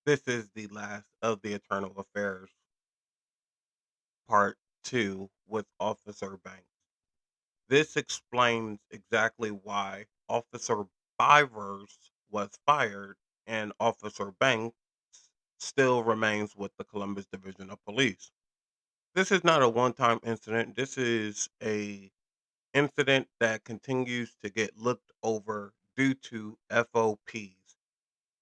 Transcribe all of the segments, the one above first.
This is the last of the Eternal Affairs part 2 with Officer Banks. This explains exactly why Officer Bivers was fired and Officer Banks still remains with the Columbus Division of Police. This is not a one-time incident. This is a incident that continues to get looked over due to FOPs.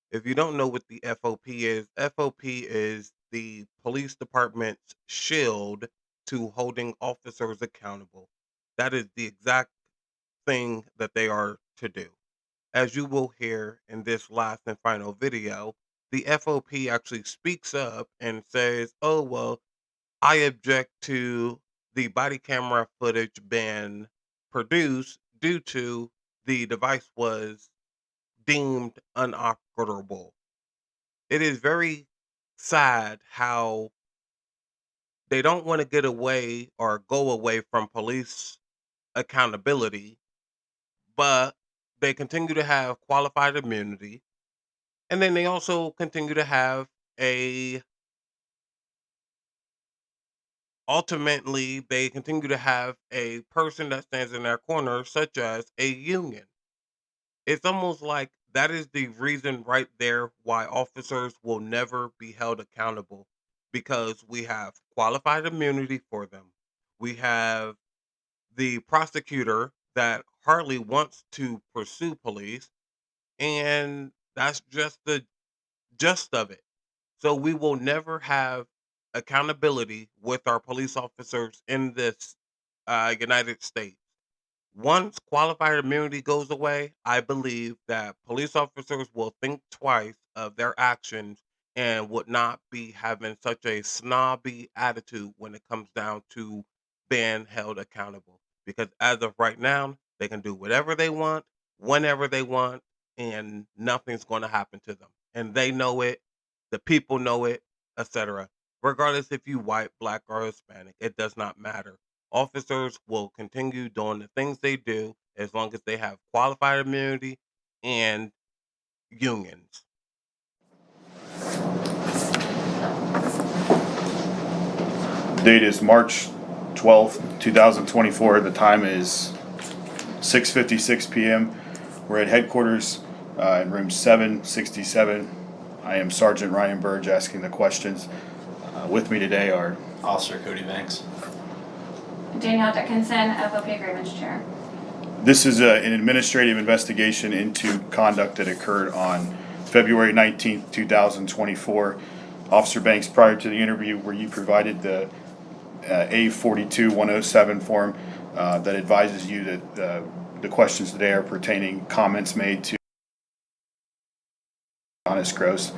If you don't know what the FOP is the police department's shield to holding officers accountable. That is the exact thing that they are to do. As you will hear in this last and final video, the FOP actually speaks up and says, "Oh, well, I object to the body camera footage being produced due to the device was deemed unoperable." It is very sad how they don't want to get away or go away from police accountability, but they continue to have qualified immunity. And then they also continue to have a, ultimately, they continue to have a person that stands in their corner, such as a union. It's almost like that is the reason right there why officers will never be held accountable because we have qualified immunity for them. We have the prosecutor that hardly wants to pursue police, and that's just the gist of it. So we will never have accountability with our police officers in this United States. Once qualified immunity goes away, I believe that police officers will think twice of their actions and would not be having such a snobby attitude when it comes down to being held accountable. Because as of right now, they can do whatever they want, whenever they want, and nothing's going to happen to them. And they know it, the people know it, etc. Regardless if you white, black, or Hispanic, it does not matter. Officers will continue doing the things they do as long as they have qualified immunity and unions. Date is March 12th, 2024. The time is 6:56 p.m. We're at headquarters in room 767. I am Sergeant Ryan Burge asking the questions. With me today are Officer Cody Banks. Danielle Dickinson, FOP Agreements Chair. This is an administrative investigation into conduct that occurred on February 19th, 2024. Officer Banks, prior to the interview where you provided the A42107 form that advises you that the questions today are pertaining comments made to Honest Gross.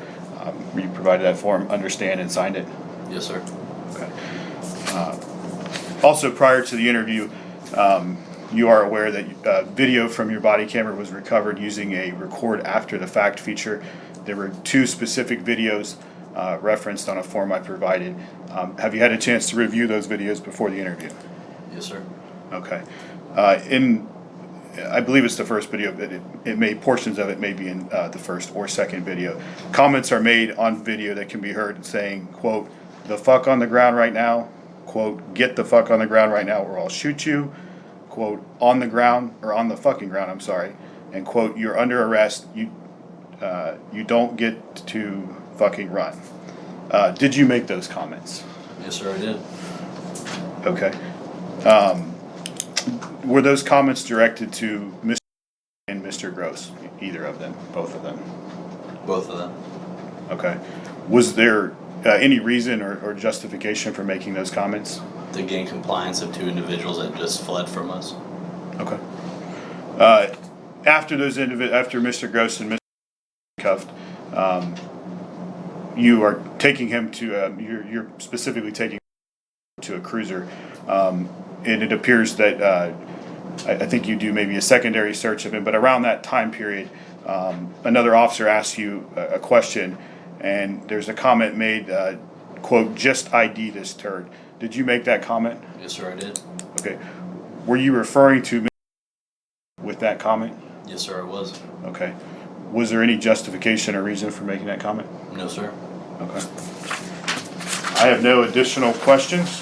You provided that form, understand, and signed it. Yes, sir. Okay. Also, prior to the interview, you are aware that video from your body camera was recovered using a record after the fact feature. There were two specific videos referenced on a form I provided. Have you had a chance to review those videos before the interview? Yes, sir. Okay. I believe it's the first video, but portions of it may be in the first or second video. Comments are made on video that can be heard saying, quote, "the fuck on the ground right now," quote, "get the fuck on the ground right now or I'll shoot you," quote, "on the ground," or "on the fucking ground," I'm sorry, and quote, "you're under arrest, you don't get to fucking run." Did you make those comments? Yes, sir, I did. Okay. Were those comments directed to Mr. and Mr. Gross? Either of them? Both of them? Both of them. Okay. Was there any reason or justification for making those comments? To gain compliance of two individuals that just fled from us. Okay. After Mr. Gross and Mr. cuffed, you are taking him to you're specifically taking him to a cruiser, and it appears that I think you do maybe a secondary search of him, but around that time period, another officer asks you a question, and there's a comment made, quote, "just ID this turd." Did you make that comment? Yes, sir, I did. Okay. Were you referring to with that comment? Yes, sir, I was. Okay. Was there any justification or reason for making that comment? No, sir. Okay. I have no additional questions.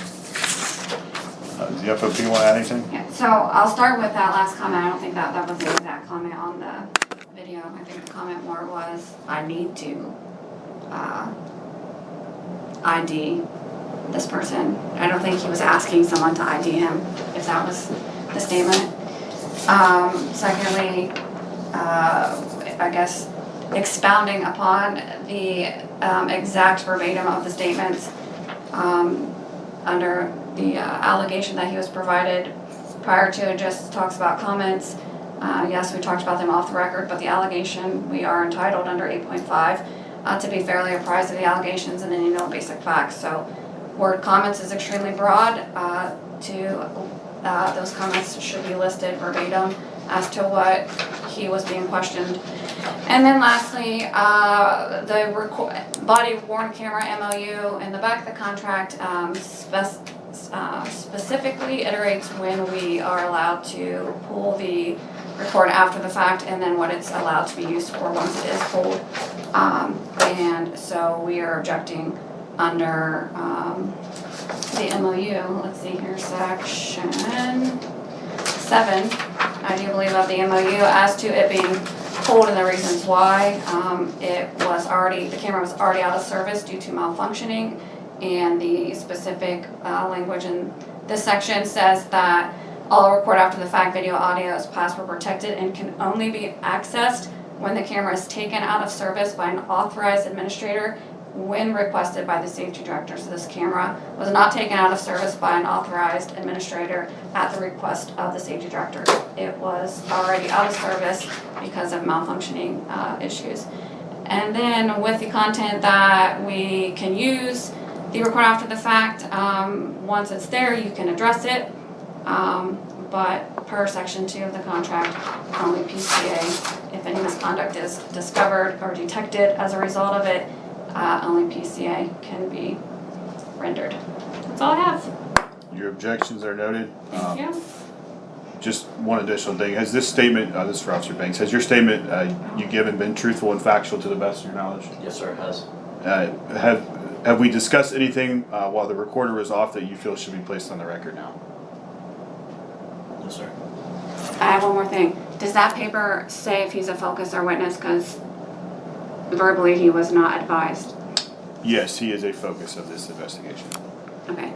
Does the FOP want to add anything? Yeah, so I'll start with that last comment. I don't think that was the exact comment on the video. I think the comment more was, I need to ID this person. I don't think he was asking someone to ID him, if that was the statement. Secondly, I guess expounding upon the exact verbatim of the statements under the allegation that he was provided prior to, it just talks about comments. Yes, we talked about them off the record, but the allegation, we are entitled under 8.5 to be fairly apprised of the allegations and any known basic facts. So word comments is extremely broad. Those comments should be listed verbatim as to what he was being questioned. And then lastly, the body worn camera MOU in the back of the contract specifically iterates when we are allowed to pull the record after the fact, and then what it's allowed to be used for once it is pulled. And so we are objecting under the MOU. Let's see here, section 7, I do believe, of the MOU as to it being pulled and the reasons why. The camera was already out of service due to malfunctioning, and the specific language in this section says that all record after the fact video audio is password protected and can only be accessed when the camera is taken out of service by an authorized administrator when requested by the safety director. So this camera was not taken out of service by an authorized administrator at the request of the safety director. It was already out of service because of malfunctioning issues. And then with the content that we can use, the record after the fact, once it's there, you can address it. But per section 2 of the contract, only PCA, if any misconduct is discovered or detected as a result of it, only PCA can be rendered. That's all I have. Your objections are noted. Thank you. Just one additional thing. Has this statement, this is for Officer Banks, has your statement you given been truthful and factual to the best of your knowledge? Yes, sir, it has. Have we discussed anything while the recorder was off that you feel should be placed on the record now? No, sir. I have one more thing. Does that paper say if he's a focus or witness? Because verbally he was not advised. Yes, he is a focus of this investigation. Okay.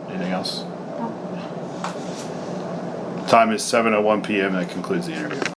Anything else? Time is 7:01 p.m. That concludes the interview.